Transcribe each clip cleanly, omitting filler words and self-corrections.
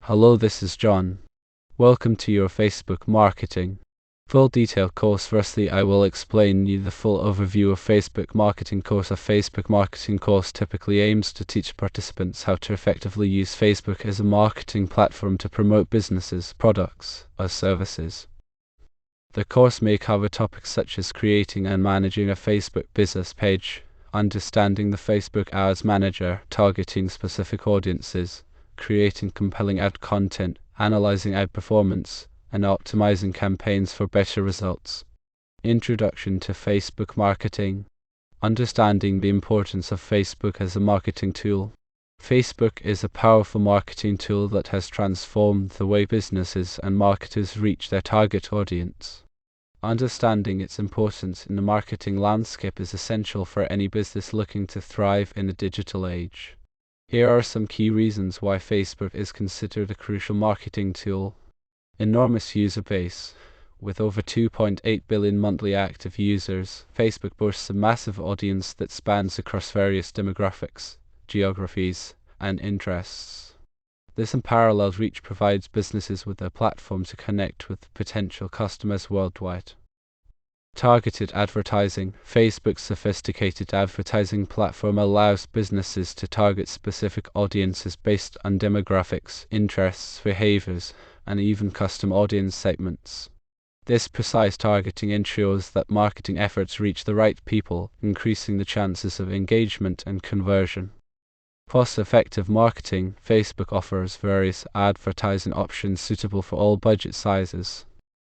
Hello, this is John. Welcome to your Facebook marketing full detail course. Firstly, I will explain you the full overview of Facebook marketing course. A Facebook marketing course typically aims to teach participants how to effectively use Facebook as a marketing platform to promote businesses, products, or services. The course may cover topics such as creating and managing a Facebook business page, understanding the Facebook Ads Manager, targeting specific audiences, creating compelling ad content, analyzing ad performance, and optimizing campaigns for better results. Introduction to Facebook marketing. Understanding the importance of Facebook as a marketing tool. Facebook is a powerful marketing tool that has transformed the way businesses and marketers reach their target audience. Understanding its importance in the marketing landscape is essential for any business looking to thrive in a digital age. Here are some key reasons why Facebook is considered a crucial marketing tool. Enormous user base. With over 2.8 billion monthly active users, Facebook boasts a massive audience that spans across various demographics, geographies, and interests. This unparalleled reach provides businesses with a platform to connect with potential customers worldwide. Targeted advertising. Facebook's sophisticated advertising platform allows businesses to target specific audiences based on demographics, interests, behaviors, and even custom audience segments. This precise targeting ensures that marketing efforts reach the right people, increasing the chances of engagement and conversion. Cost-effective marketing. Facebook offers various advertising options suitable for all budget sizes.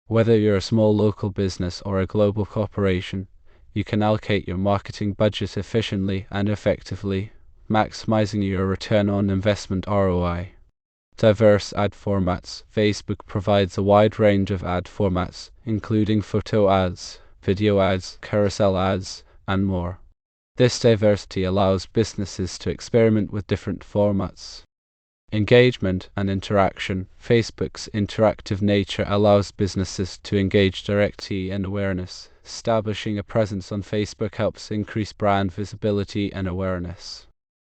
Whether you're a small local business or a global corporation, you can allocate your marketing budget efficiently and effectively, maximizing your return on investment (ROI). Diverse ad formats. Facebook provides a wide range of ad formats, including photo ads, video ads, carousel ads, and more. This diversity allows businesses to experiment with different formats. Engagement and interaction. Facebook's interactive nature allows businesses to engage directly and awareness. Establishing a presence on Facebook helps increase brand visibility and awareness.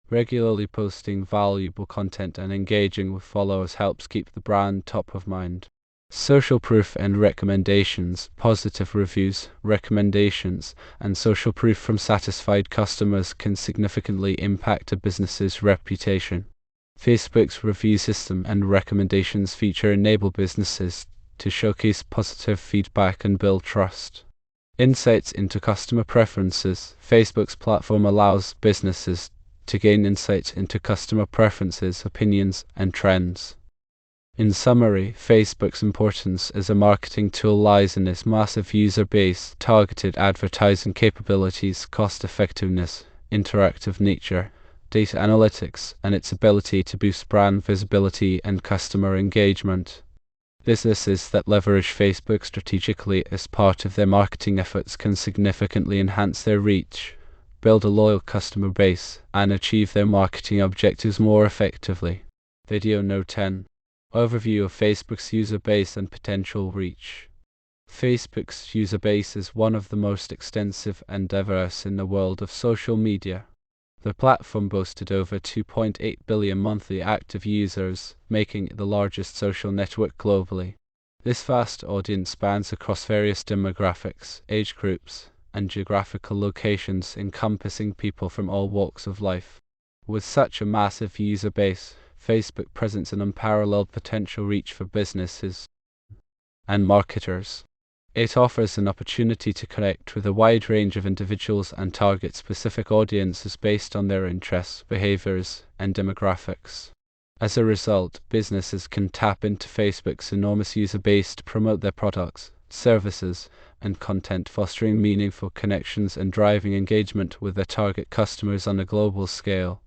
Regularly posting valuable content and engaging with followers helps keep the brand top of mind. Social proof and recommendations. Positive reviews, recommendations, and social proof from satisfied customers can significantly impact a business's reputation. Facebook's review system and recommendations feature enable businesses to showcase positive feedback and build trust. Insights into customer preferences. Facebook's platform allows businesses to gain insights into customer preferences, opinions, and trends. In summary, Facebook's importance as a marketing tool lies in its massive user base, targeted advertising capabilities, cost-effectiveness, interactive nature, data analytics, and its ability to boost brand visibility and customer engagement. Businesses that leverage Facebook strategically as part of their marketing efforts can significantly enhance their reach, build a loyal customer base, and achieve their marketing objectives more effectively. Video Note 10. Overview of Facebook's user base and potential reach. Facebook's user base is one of the most extensive and diverse in the world of social media. The platform boasted over 2.8 billion monthly active users, making it the largest social network globally. This vast audience spans across various demographics, age groups, and geographical locations, encompassing people from all walks of life. With such a massive user base, Facebook presents an unparalleled potential reach for businesses and marketers. It offers an opportunity to connect with a wide range of individuals and target specific audiences based on their interests, behaviors, and demographics. As a result, businesses can tap into Facebook's enormous user base to promote their products, services, and content, fostering meaningful connections and driving engagement with their target customers on a global scale.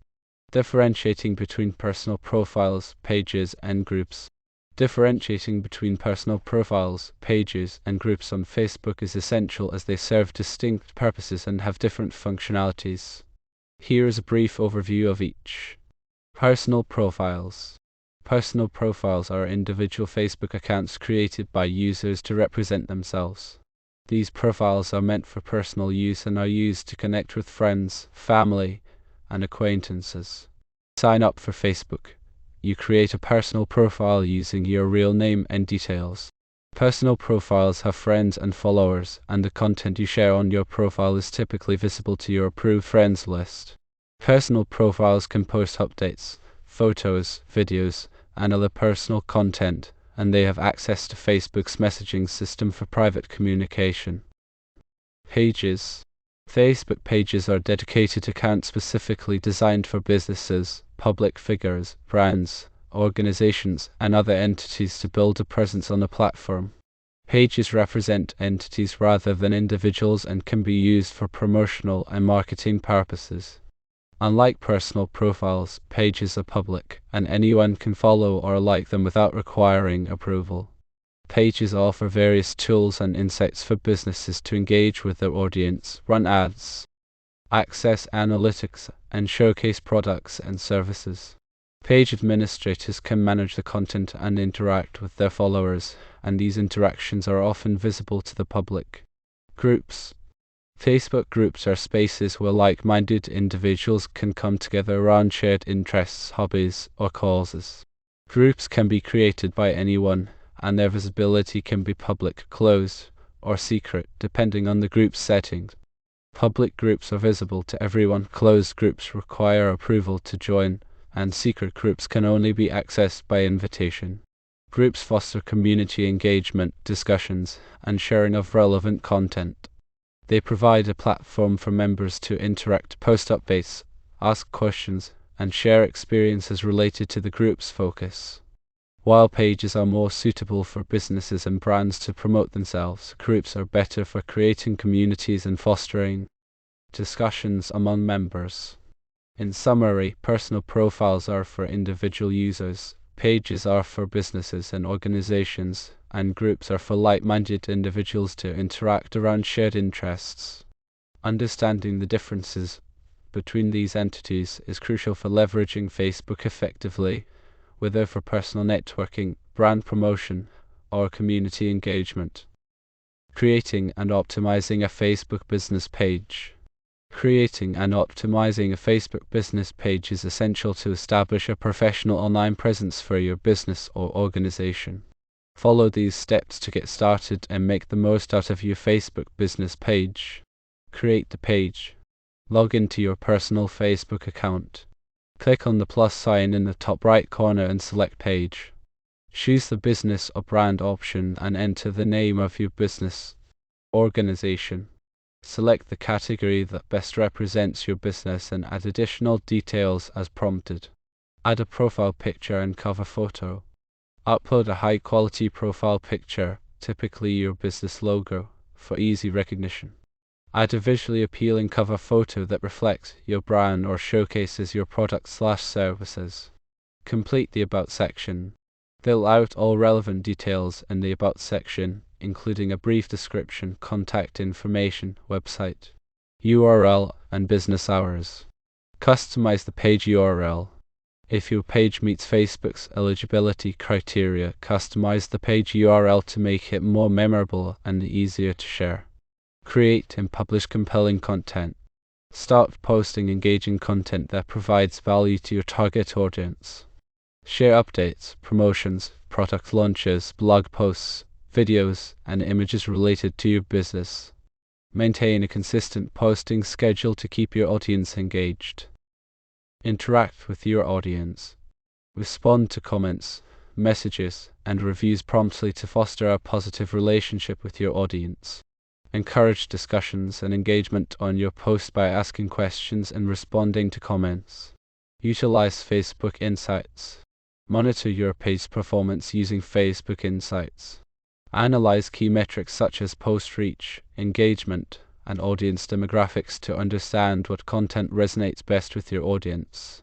Differentiating between personal profiles, pages, and groups. Differentiating between personal profiles, pages, and groups on Facebook is essential as they serve distinct purposes and have different functionalities. Here is a brief overview of each. Personal profiles. Personal profiles are individual Facebook accounts created by users to represent themselves. These profiles are meant for personal use and are used to connect with friends, family, and acquaintances. Sign up for Facebook. you create a personal profile using your real name and details. Personal profiles have friends and followers, and the content you share on your profile is typically visible to your approved friends list. Personal profiles can post updates, photos, videos, and other personal content, and they have access to Facebook's messaging system for private communication. Pages. Facebook pages are dedicated accounts specifically designed for businesses, public figures, brands, organizations, and other entities to build a presence on a platform. Pages represent entities rather than individuals and can be used for promotional and marketing purposes. Unlike personal profiles, pages are public, and anyone can follow or like them without requiring approval. Pages offer various tools and insights for businesses to engage with their audience, run ads, access analytics, and showcase products and services. Page administrators can manage the content and interact with their followers, and these interactions are often visible to the public. Groups. Facebook groups are spaces where like-minded individuals can come together around shared interests, hobbies, or causes. Groups can be created by anyone, and their visibility can be public, closed, or secret, depending on the group's settings. Public groups are visible to everyone, closed groups require approval to join, and secret groups can only be accessed by invitation. Groups foster community engagement, discussions, and sharing of relevant content. They provide a platform for members to interact, post updates, ask questions, and share experiences related to the group's focus. While pages are more suitable for businesses and brands to promote themselves, groups are better for creating communities and fostering discussions among members. In summary, personal profiles are for individual users, pages are for businesses and organizations, and groups are for like-minded individuals to interact around shared interests. Understanding the differences between these entities is crucial for leveraging Facebook effectively, whether for personal networking, brand promotion, or community engagement. Creating and optimizing a Facebook business page. Creating and optimizing a Facebook business page is essential to establish a professional online presence for your business or organization. Follow these steps to get started and make the most out of your Facebook business page. Create the page. Log into your personal Facebook account. Click on the plus sign in the top right corner and select Page. Choose the business or brand option and enter the name of your business organization. Select the category that best represents your business and add additional details as prompted. Add a profile picture and cover photo. Upload a high-quality profile picture, typically your business logo, for easy recognition. Add a visually appealing cover photo that reflects your brand or showcases your products/services. Complete the About section. Fill out all relevant details in the About section, including a brief description, contact information, website, URL, and business hours. Customize the page URL. If your page meets Facebook's eligibility criteria, customize the page URL to make it more memorable and easier to share. Create and publish compelling content. Start posting engaging content that provides value to your target audience. Share updates, promotions, product launches, blog posts, videos, and images related to your business. Maintain a consistent posting schedule to keep your audience engaged. Interact with your audience. Respond to comments, messages, and reviews promptly to foster a positive relationship with your audience. Encourage discussions and engagement on your post by asking questions and responding to comments. Utilize Facebook Insights. Monitor your page performance using Facebook Insights. Analyze key metrics such as post reach, engagement, and audience demographics to understand what content resonates best with your audience.